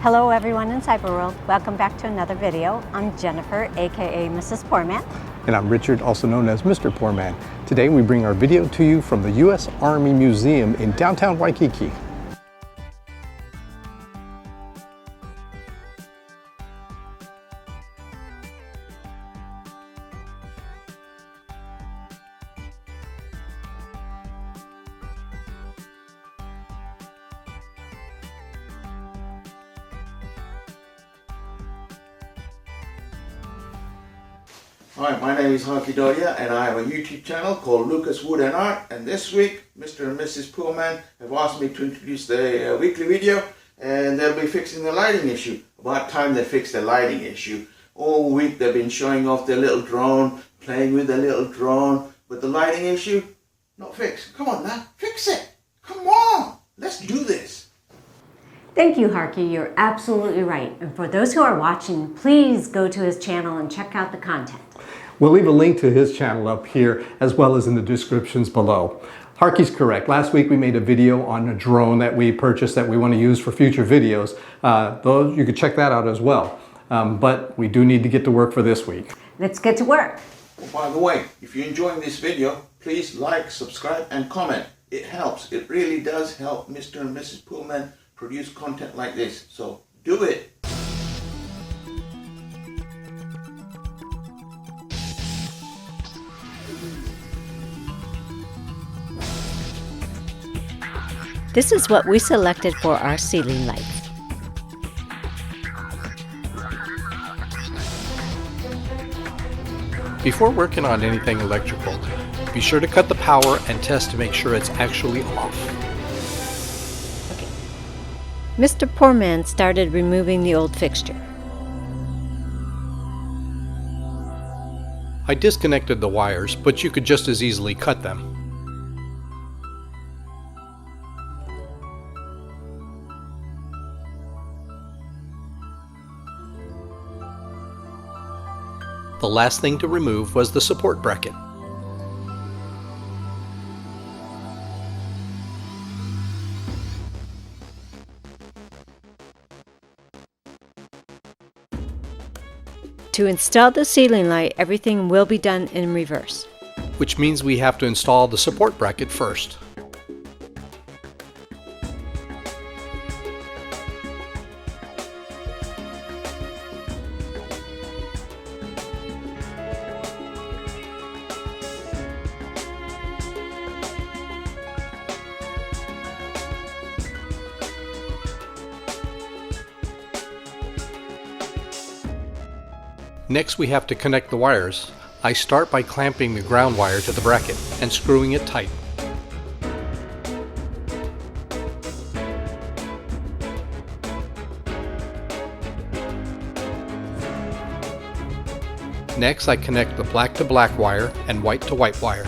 Hello everyone in Cyberworld. Welcome back to another video. I'm Jennifer, aka Mrs. Poorman. And I'm Richard, also known as Mr. Poorman. Today we bring our video to you from the U.S. Army Museum in downtown Waikiki. Hi, my name is Harki and I have a YouTube channel called Lucas Wood and Art, and this week Mr. and Mrs. Poorman have asked me to introduce the weekly video, and they'll be fixing the lighting issue. About time they fixed the lighting issue. All week they've been showing off their little drone, playing with their little drone, but the lighting issue, not fixed. Come on now, fix it! Come on! Let's do this! Thank you, Harki. You're absolutely right. And for those who are watching, please go to his channel and check out the content. We'll leave a link to his channel up here as well as in the descriptions below. Harki's correct. Last week we made a video on a drone that we purchased that we want to use for future videos. Those you could check that out as well. But we do need to get to work for this week. Let's get to work. Oh, by the way, if you're enjoying this video, please like, subscribe and comment. It helps. It really does help Mr. and Mrs. Poorman produce content like this. So do it. This is what we selected for our ceiling lights. Before working on anything electrical, be sure to cut the power and test to make sure it's actually off. Mr. Poorman started removing the old fixture. I disconnected the wires, but you could just as easily cut them. The last thing to remove was the support bracket. To install the ceiling light, everything will be done in reverse. Which means we have to install the support bracket first. Next we have to connect the wires. I start by clamping the ground wire to the bracket and screwing it tight. Next I connect the black to black wire and white to white wire.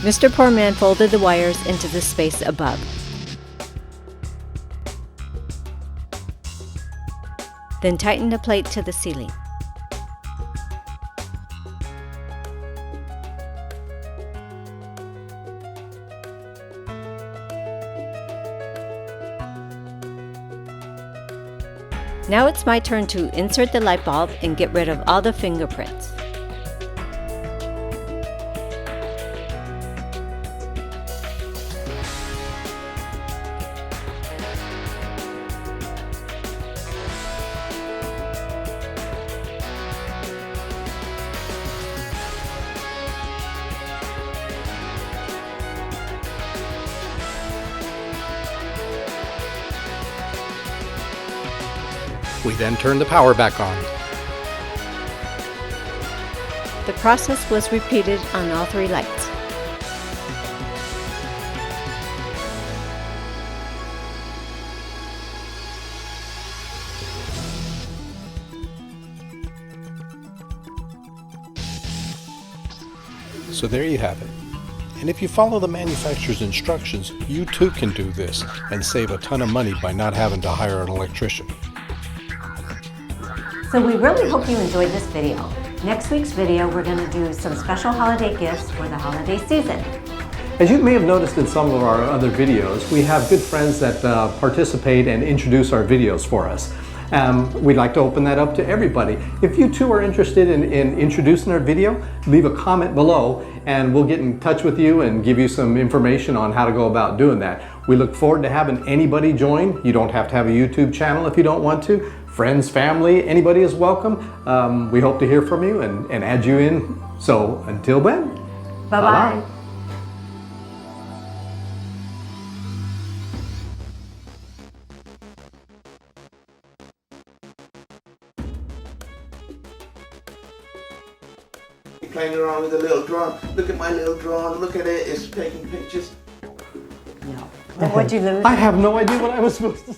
Mr. Poorman folded the wires into the space above. Then tighten the plate to the ceiling. Now it's my turn to insert the light bulb and get rid of all the fingerprints. We then turn the power back on. The process was repeated on all three lights. So there you have it. And if you follow the manufacturer's instructions, you too can do this and save a ton of money by not having to hire an electrician. So we really hope you enjoyed this video. Next week's video, we're going to do some special holiday gifts for the holiday season. As you may have noticed in some of our other videos, we have good friends that participate and introduce our videos for us. We'd like to open that up to everybody. If you too are interested in introducing our video, leave a comment below and we'll get in touch with you and give you some information on how to go about doing that. We look forward to having anybody join. You don't have to have a YouTube channel if you don't want to. Friends, family, anybody is welcome. We hope to hear from you and add you in. So until then, Bye-bye. Playing around with a little drone. Look at my little drone. Look at it. It's taking pictures. No. What'd you lose? I have no idea what I was supposed to say.